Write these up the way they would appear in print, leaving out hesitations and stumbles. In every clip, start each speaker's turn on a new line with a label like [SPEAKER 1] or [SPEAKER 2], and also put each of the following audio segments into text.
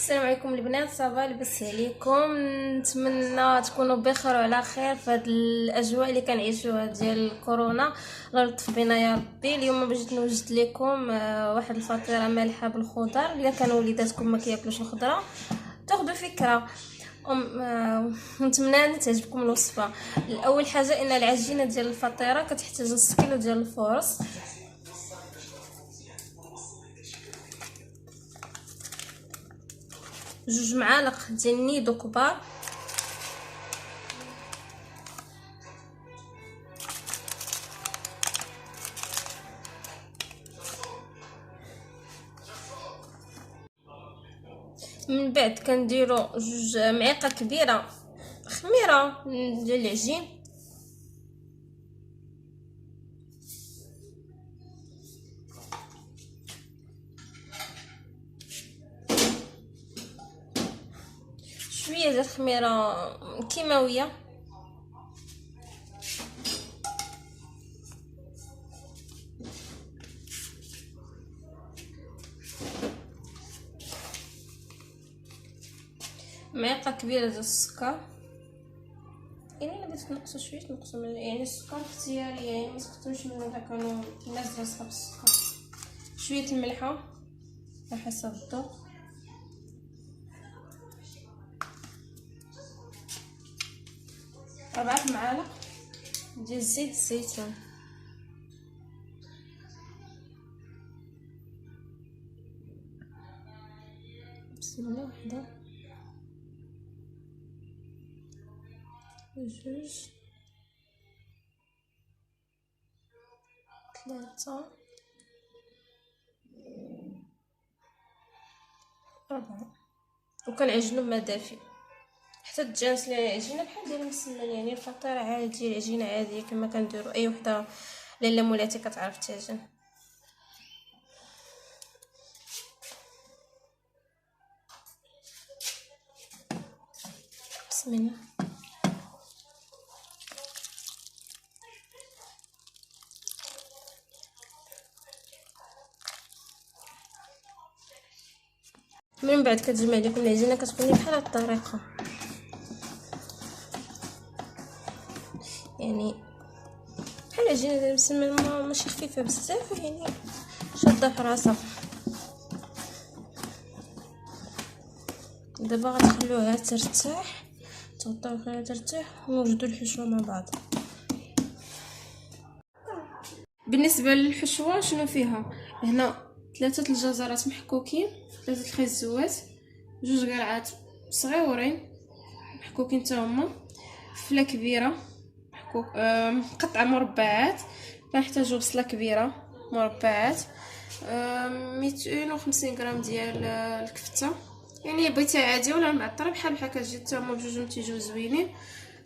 [SPEAKER 1] السلام عليكم البنات، صافا لاباس عليكم؟ نتمنى تكونوا بخير وعلى خير في هاد الاجواء اللي كنعيشوها ديال الكورونا. الله يلطف بنا يا ربي. اليوم بغيت نوجد لكم واحد الفطيره مالحه بالخضر. الا كانوا وليداتكم ما كياكلوش الخضره تاخذوا فكره. نتمنى ان تعجبكم الوصفه. اول حاجه ان العجينه ديال الفطيره كتحتاج نص كيلو ديال الفورص، جوج معالق ديال النيدو كبار، من بعد كنديروا جوج معالق كبيره خميره ديال العجين، شويه ديال الخميره كيماويه، معلقه كبيره ديال السكر. يعني الا بغيتو تنقصوا شويه تنقصوا من يعني السكر اختياري، يعني ما تكثروش منه الا كانوا الناس ديال صحاب السكر. شويه الملحه على حسب الذوق، 4 معالق ديال زيت الزيتون، بسم الله. وحده، جوج، 3، 4. وكنعجنو بما دافي حتى تجانس لي العجينه بحال ديال المسمن، يعني الفطيره عادي، العجينه عاديه كما كنديروا اي وحده لاله مولاتي كتعرف تعجن. بسم الله. من بعد كتجمع لكم العجينه كتكون بحال هاد الطريقه، يعني بحال العجينه ديال المسمن، ماشي خفيفه بزاف، يعني شاده في راسها. دابا غتخلوها ترتاح، تغطيو خليها ترتاح ونوجدوا الحشوه مع بعض. بالنسبه للحشوه شنو فيها؟ هنا 3 الجزرات محكوكين، 3 الخيزوات، 2 قرعات صغيورين محكوكين حتى هما، فله كبيره محكوك قطعه مربعات، كنحتاجو بصله كبيره مربعات، 250 غرام ديال الكفته، يعني بغيتها عاديه ولا معطره بحال كتجي حتى هما بجوجهم تيجيو زوينين،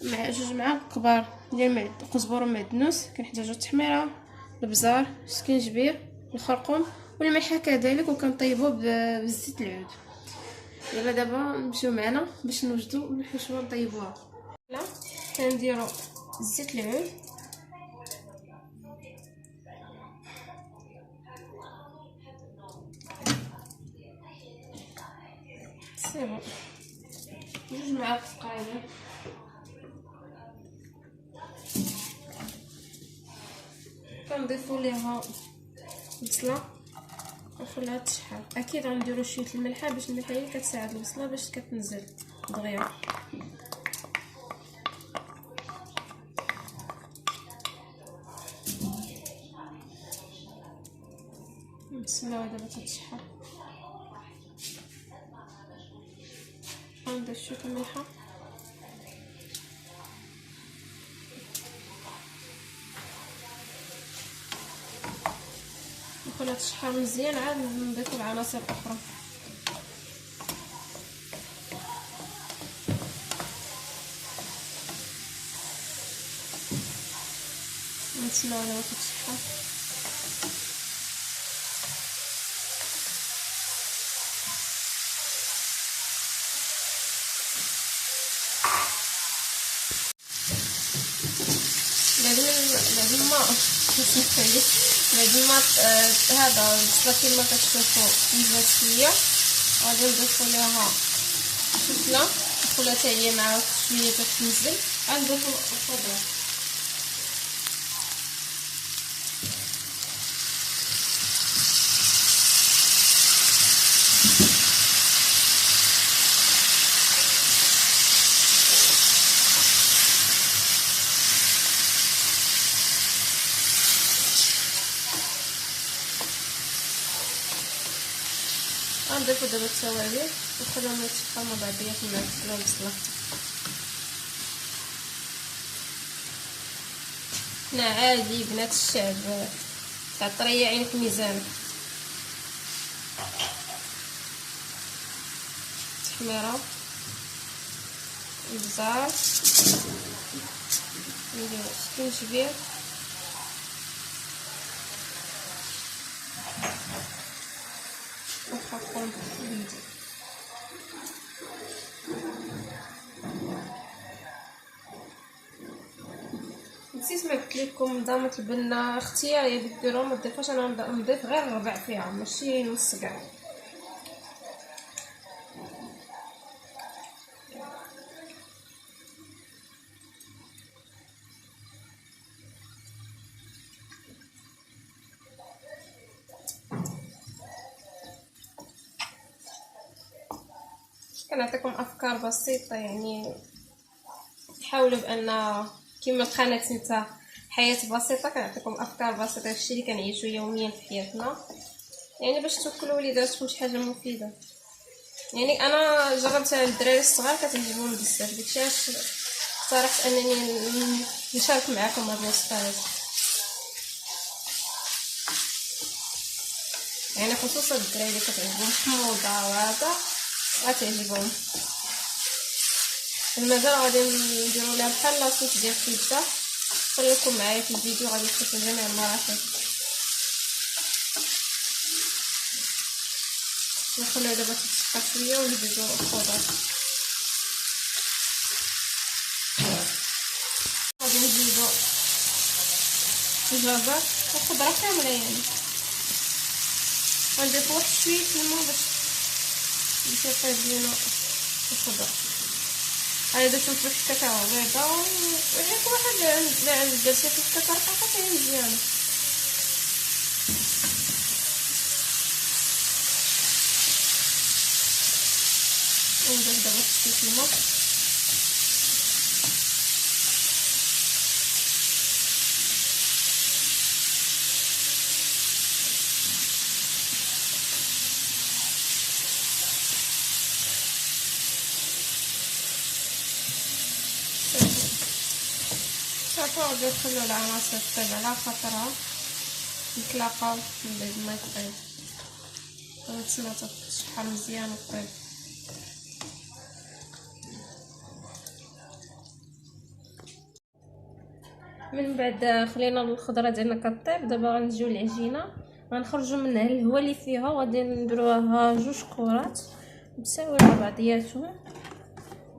[SPEAKER 1] مع 2 معالق كبار ديال قزبر ومعدنوس، كنحتاجو التحميره، البزار، السكينجبير، الخرقوم والملح كذلك، وكنطيبوه بالزيت العود. دابا نمشيو معنا باش نوجدوا الحشوه نطيبوها. لا كنديروا زيت العود، سيرو 2 معالق تقريبا، كنضيفوا ليها البصله ونخليها تشحر. اكيد غنديروا شويه الملحه باش الملحه هي كتساعد البصله باش كتنزل دغيا. نتسناو دابا تتشحر، غنضيف شويه الملحه، نخليها تشحر مزيان، عاد نضيفوا العناصر الاخرى. نتسناو دابا تتشحر. بعد ما هذا البصله كما كتشوفوا نزلت شويه، غادي نضيفو ليها فلفله الفلفله حتى هي مع شويه تتنزل. غنضيفو الخضره غنضيفو دابا التوابل ونخليهم يتشطحوا مع بعضياتهم مع الفلفله والبصله. حنا عادي بنات الشعب تاع طريه عينك ميزان. تحميره البزار نديرو السكينجبير ونحطهم بيدي. نسيت ما قلت لكم ضامه البنه اختياريه ديروها ما تضيفوش. انا نضيف غير الربع فيها ماشي نص كاع. كنعطيكم افكار بسيطه يعني حاولوا بان كما القناه نتا حياه بسيطه كنعطيكم افكار بسيطه داكشي اللي كنعيشو يوميا في حياتنا يعني باش توكلوا وليداتكم شي حاجه مفيده. يعني انا جربتها للدراري الصغار كتعجبهم بزاف داكشي علاش اقترحت انني نشارك معكم هاد الوصفه يعني خصوصا الدراري اللي كتعجبهم حموضه وهذا غتعجبهم. المازال غادي نديرو لها بحال لاصوص ديال الكبده. خليكم معايا في الفيديو غادي تشوفوا جميع المراحل. نخليو دابا تتسقى شويه ونزيدو الخضر. غادي نزيدو الجزر والخضره كامله يعني غنضيفو واحد شويه الماء باش يطيب لينا الخضر. هذا تنفرش كاكاو بيضاء وهيك واحد درتي في الكاكاو رقيقه مزيانه. ونضيف دابا شويه الماء صافي. غادي نخليو العناصر طيب على خاطرها نتلاقاو من بعد ما يطيب. غنتسناو تشحر مزيان وطيب. من بعد خلينا الخضره ديالنا كطيب. دابا غنجيو للعجينه غنخرجوا منها الهواء اللي فيها وغادي نديروها 2 كرات متساويه مع بعضياتهم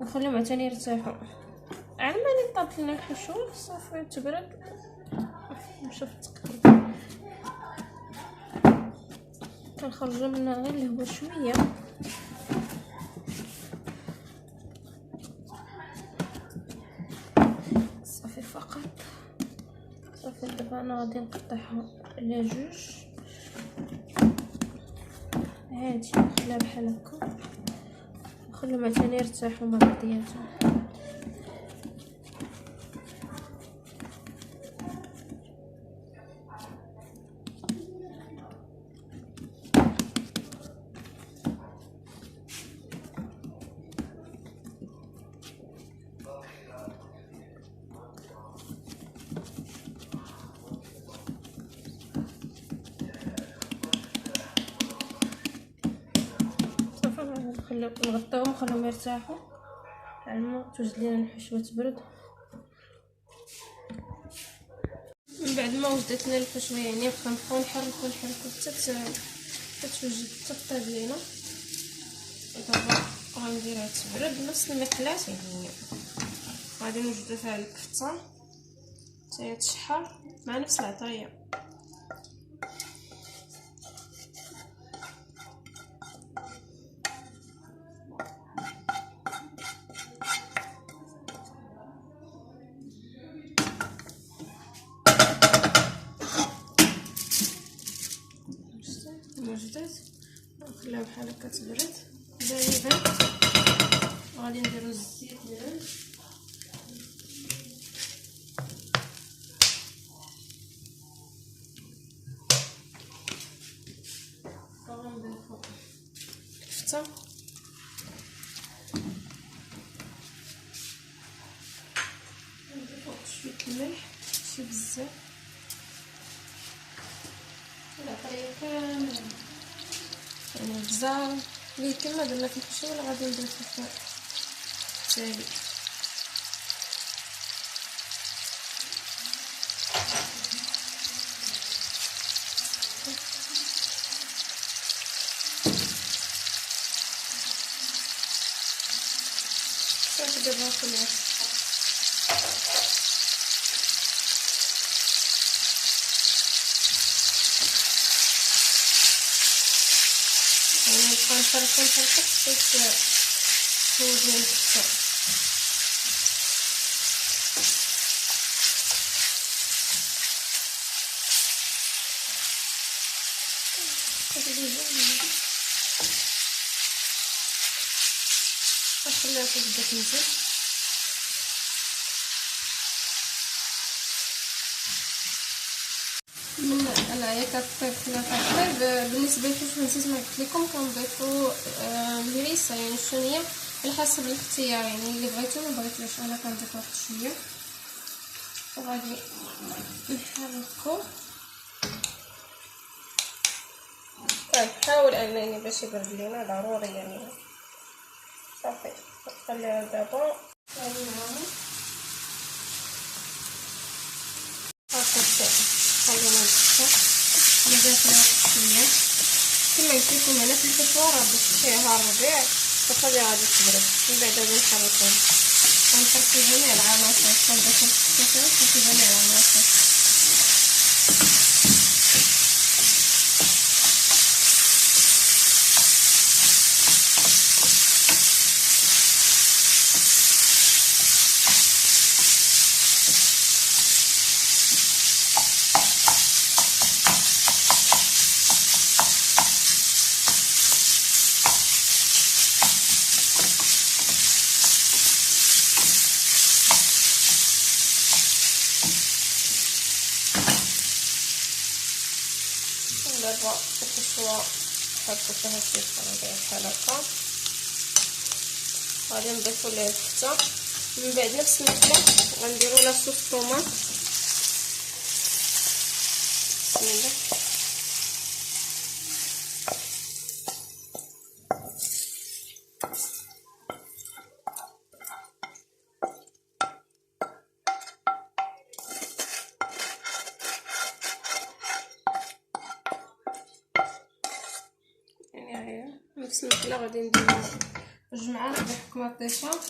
[SPEAKER 1] ونخليهم عاوتاني يرتاحوا. على ما طابت لنا الحشوه صافي تبرد نشوف التقليد. كنخرجوا منها غير الهواء شويه صافي فقط. صافي دابا انا غادي نقطعها على 2 عادي نخليها بحال هكا نخليهم عاوتاني يرتاحوا مع بعضياتهم. نغطيهم ونخليهم يرتاحوا على ما توجد لينا الحشوه تبرد. من بعد ما وجدت لنا الحشوه يعني بقى نبقاو نحركو حتى توجد تطيب لينا. دابا غنديرها تبرد نفس المقلات يعني غادي نوجدو فيها الكفته حتى هي تشحر مع نفس العطريه. نخليها بحال هكا تبرد جانبا. غادي نديرو الزيت ديالنا غنضيفو الكفته، نضيفو شويه الملح ماشي بزاف، العطريه كامله يعني البزار اللي كما درنا في الحشوه غادي نضيفو فيه التالي. صافي دابا خلاص يعني نبقى نفركو حتى توجد الكفته. نخليها تبدا تنزل. انايا كطيب خليها كطيب. بالنسبه للحشوه نسيت ما قلت لكم كنضيفوا الهريسه يعني الشونيه على حسب الاختيار، يعني اللي بغيتو ما بغيتوش. انا كنضيف واحد شويه وغادي نحركو. كنحاول انني باش يبرد لينا ضروري يعني. صافي نخليها دابا غادي معاهم هاكا خلينا نسخن مازال فيها شويه. كما قلت لكم هنا في الحشوه راه باش فيها الربيع وخليها غادي تبرد. من بعد غادي نحركوها، غنحركو جميع العناصر كنضيفو الكفته في جميع العناصر. دابا الحشوه حطيت فيها شويه صغيره بحال هكا، غادي نضيفو ليه الكفته. من بعد نفس الماكله غنديرو لها صوص طوماط. بسم الله. نفس الماكله غادي نديرو جوج معالق د الحكماطيشه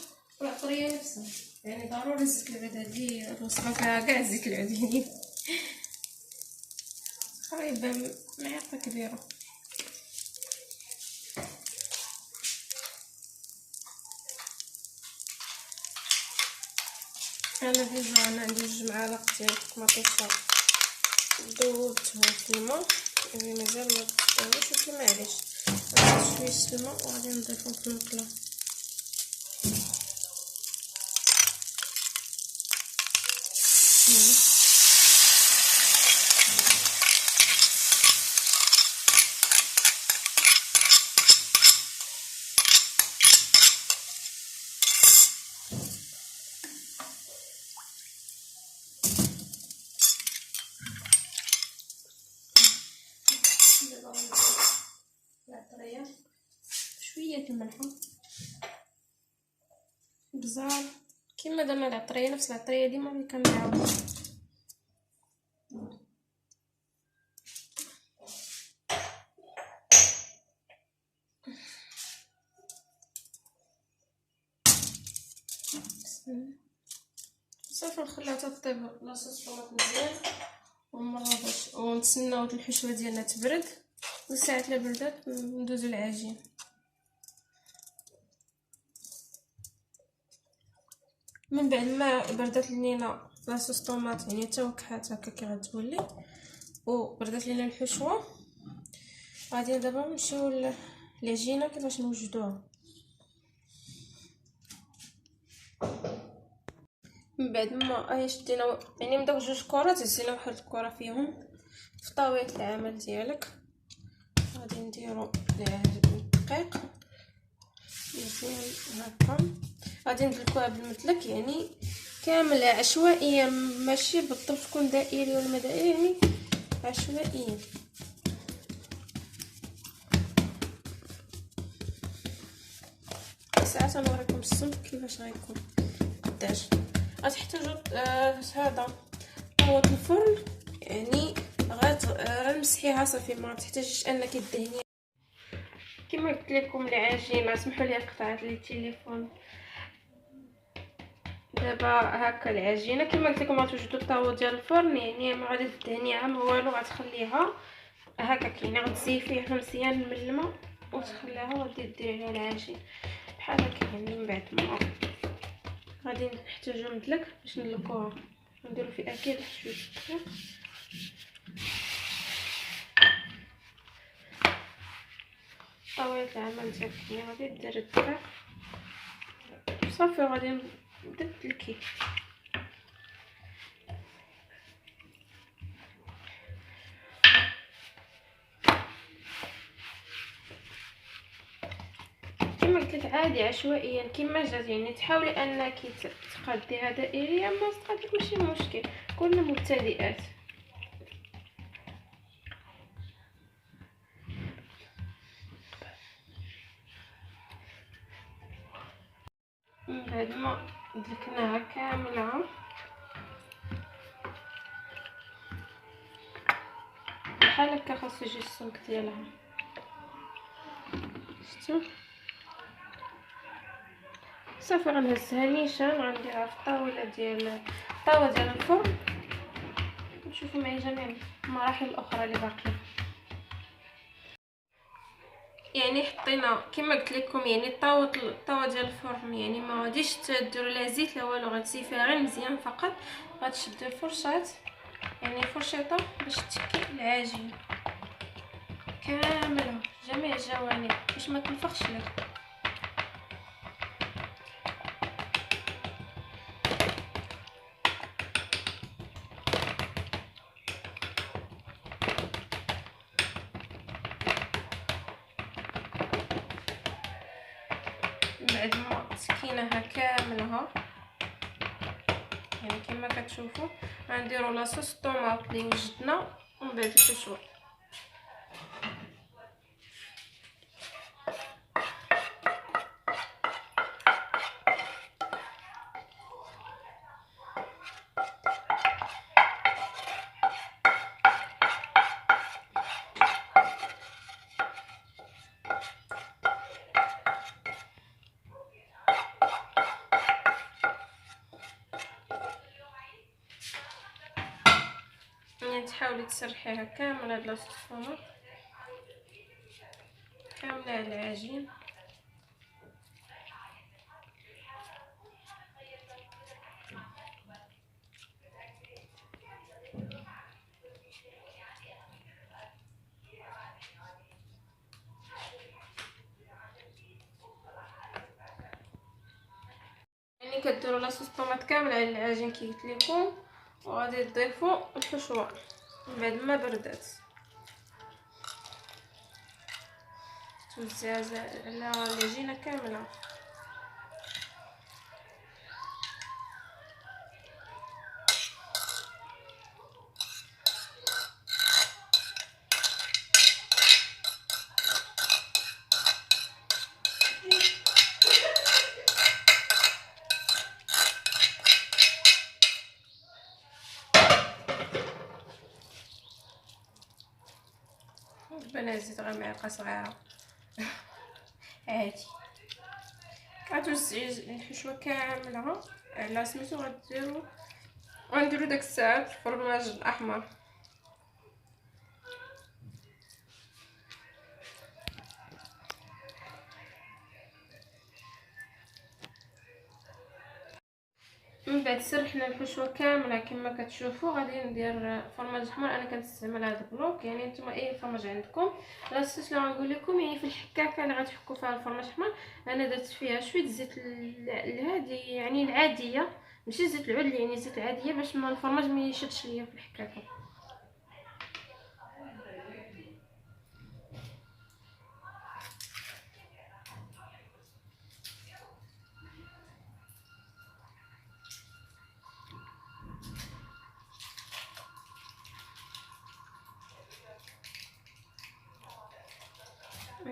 [SPEAKER 1] والعطريه نفسها، يعني ضروري الزيت العود. هادي الوصفه فيها كاع الزيت العود يعني تقريبا معلقه كبيره. انا ديجا انا عندي جوج معالق ديال الحكماطيشه ذوبتهم في الماء، يعني مازال ما ذوبتهمش ولكن معليش نحط شويه الماء وغادي نضيفهم في المقله. العطريه شويه الملح بزاف كما درنا العطريه، نفس العطريه ديما اللي كنعاودو. صافي نخليها تطيب لاصوص طماط مزيان ونمرغوش ونتسناو الحشوه ديالنا تبرد، وساعه لا بردات ندوزو العجين. من بعد ما بردات لينا لاصوص طماط يعني توكحات هكا كي غتولي وبردات لينا الحشوه، غادي دابا نمشيو للعجينه كيفاش نوجدوها. من بعد ما شدينا يعني من داك جوج كرات هزينا واحد الكره فيهم في طاوله العمل ديالك. غادي نديرو الدقيق مزيان هكا، غادي ندلكوها بالمدلك يعني كامل عشوائيا، ماشي بالضبط تكون دائري ولا ما دائري، يعني عشوائيا. ساعات نوريكم الصنف كيفاش غيكون قداش. غتحتاجوا هذا طاوه الفرن، يعني غنمسحيها صافي، ما تحتاجيش انك دهنيها. كما قلت لكم العجينه، سمحوا لي قطعت لي التليفون. دابا هكا العجينه كما قلت لكم غتوجدوا الطاوه ديال الفرن، يعني ما غادي تدهنيها ما والو، غتخليها هكا يعني غتزيفيها مزيان من الماء وتخليها وغادي ديري عليها العجين بحال هكا. يعني من بعد ما غادي نحتاجو مدلك باش ندلكوها، نديرو فيه اكيد شويه الدقيق. طاوله العمل ديالك يعني غادي دير الدقيق صافي، غادي نبدا تدلكي. كما قلت لك عادي عشوائيا كما جات، يعني تحاولي انك تقاديها دائريا، ما تقادك ماشي مشكل، كلنا مبتدئات. من بعد ما دلكناها كامله بحال هكا خاصو يجي السمك ديالها، شفتوا صافي. غنهزها نيشان غنديرها في الطاوله ديال الفرن، نشوفوا معايا جميع المراحل الاخرى اللي باقيه. يعني حطينا كما قلت لكم يعني الطاوه ديال الفرن، يعني ما غاديش ديروا لها زيت لا والو، غتزيفيها غير مزيان فقط. غتشدوا الفرشاه يعني فرشيطه باش تكي العجين كامله جميع الجوانب باش ما تنفخش لك. بعد ما تكيناها كاملها يعني كما كتشوفوا غنديروا لاصوص الطوماط اللي وجدنا ومن بعد الحشوه. يعني تحاولي تسرحيها كامله هاد لاصوص الطوماط كامله على العجين. يعني كديروا لاصوص الطوماط كامل على العجين كي قلت لكم، وغادي تضيفوا الحشوه من بعد ما بردات توزعها على العجينه كامله. ربنا يزيد غير معلقه صغيره عادي. غتوزعي الحشوه كامله على سميتو، غنديرو داك الساعه الفرماج الاحمر. من بعد سرحنا الحشوه كامله كما كتشوفوا. غادي ندير فرماج احمر. انا كنستعمل هذا البلوك، يعني نتوما اي فرماج عندكم. لا شنو غنقول لكم، يعني في الحكاكه اللي غتحكوا فيها الفرماج احمر انا درت فيها شويه زيت الهادي، يعني العاديه، ماشي زيت العدل، يعني زيت العاديه باش ما الفرماج ما يشدش ليا في الحكاكه.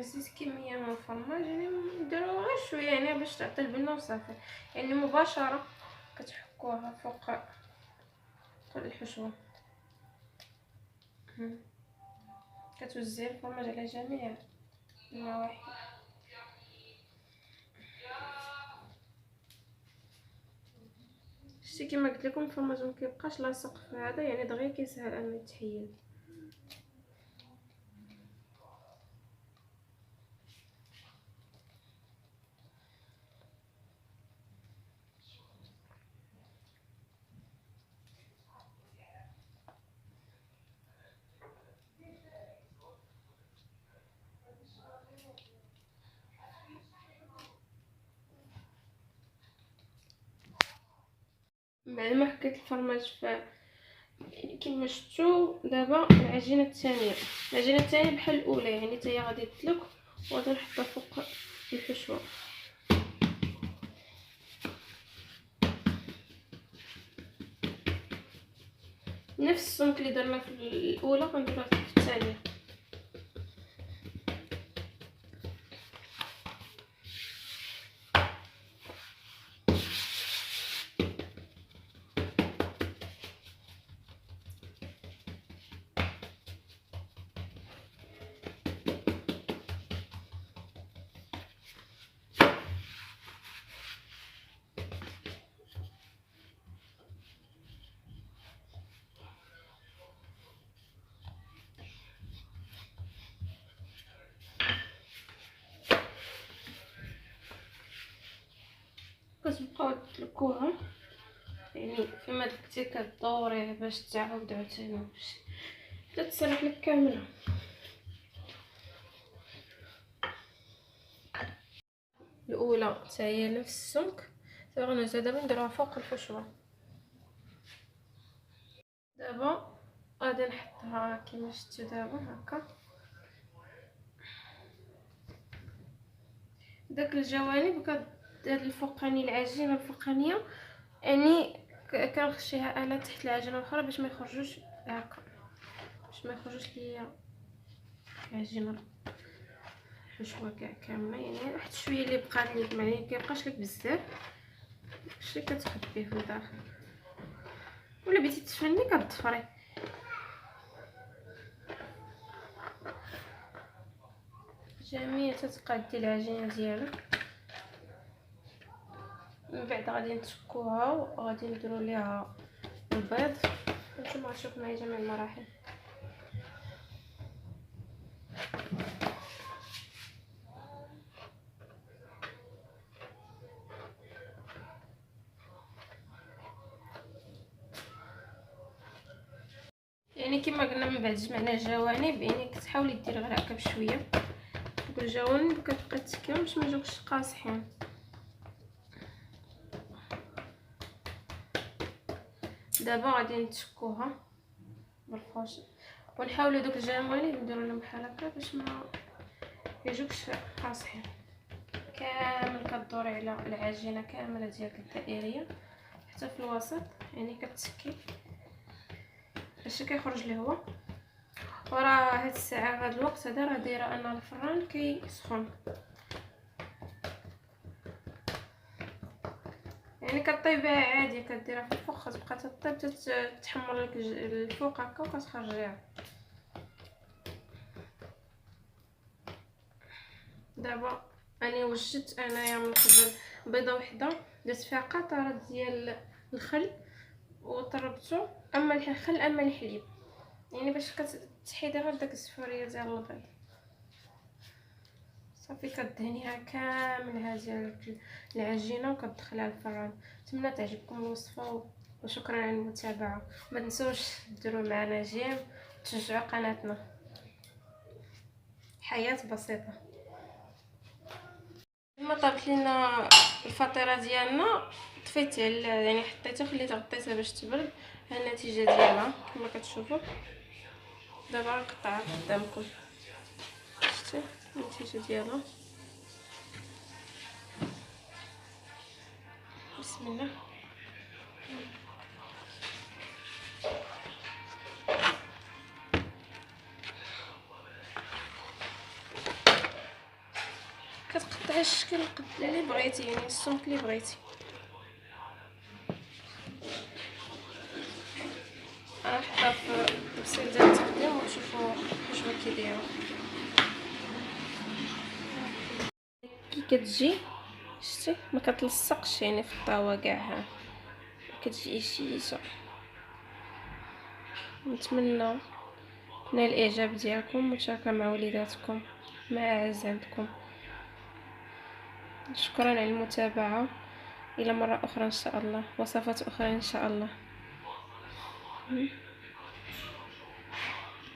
[SPEAKER 1] زيد كميه من الفرماج، يعني نديرو غير شويه يعني باش تعطي البنه وصافي. يعني مباشره كتحكوها فوق الحشوه. كتوزعي الفرماج على جميع النواحي. شتي كما قلت لكم الفرماج ما كيبقاش لاصق في هذا، يعني دغيا كيسهل انه يتحيد. بعد ما حكيت الفرماج كما شفتوا دابا العجينه الثانيه. العجينه الثانيه بحال الاولى، يعني حتى هي غادي تدلك وغادي نحطها فوق الحشوه. نفس السمك اللي درنا في الاولى غنديروه في الثانيه. كتبقاو تدلكوها، يعني فيما دلكتي كدوريه باش تعاود عاوتاني باش حتى تسرح لك كامله. الاولى حتى هي نفس السمك. غنزيد دابا نديروها فوق الحشوه. دابا غادي نحطها كما شفتوا دابا هكا. داك الجوانب هاد الفوقاني العجينه الفوقانيه، يعني كنخشيها انا تحت العجينه الاخرى باش ما يخرجوش هكا، باش ما يخرجوش ليا العجينه الحشوه كاع كامله. يعني واحد شويه اللي بقات ليك، يعني كيبقاش لك بزاف شي كتخبيه في الداخل، ولا بغيتي تفني كتضفري. جميع تتقادي العجينه ديالك. من بعد غادي نتفكوها وغادي نديرو ليها البيض. نتوما شوف معايا جميع المراحل. يعني كما قلنا من بعد جمعنا الجوانب، يعني كتحاولي ديري غير هكا بشويه. دوك الجوانب كتبقى تسكيهم باش ما يجوكش قاصحين. دابا غادي نتفكوها بالفرشه ونحاولوا دوك الجوانب نديرو لهم بحال هكا باش ما يجوكش قاصحين. كامل كدوري على العجينه كامله ديالك الدائريه حتى في الوسط، يعني كتسكي باش كيخرج الهواء. وراه هاد الساعه هاد الوقت هذا راه دايره ان الفران كيسخن، يعني كطيبها عادي كديرها في الفوق كتبقى تطيب تتحمر لك الفوق هكا وكتخرجيها. دابا انا وجدت انايا من قبل بيضه وحده، درت فيها قطره ديال الخل وطربته، اما الخل اما الحليب، يعني باش كتحيدي غير داك الزفوريه ديال البيض صافي كدهنيها كامل هذه العجينه وكتدخليها الفران. نتمنى تعجبكم الوصفه وشكرا على المتابعه. ما تنسوش ديروا معنا جيم وتشجعوا قناتنا. حياه بسيطه. لما طابت لينا الفطيره ديالنا طفيت يعني حطيتها خليتها غطيتها باش تبرد. ها النتيجه ديالها كما كتشوفوا. دابا نقطعها قدامكم. شفتوا النتيجه ديالها؟ بسم الله. كتقطعي الشكل اللي بغيتي، يعني السمك اللي بغيتي. انا حطها في البسيل ديال التقديم وتشوفوا واش كيدايروا كي كتجي. شتي ما كتلصقش يعني في الطاوه كاع، كتجي شيشه. نتمنى نال الاعجاب ديالكم وتشاركوا مع وليداتكم مع اعز عندكم. شكرا على المتابعه، الى مره اخرى ان شاء الله، وصفات اخرى ان شاء الله.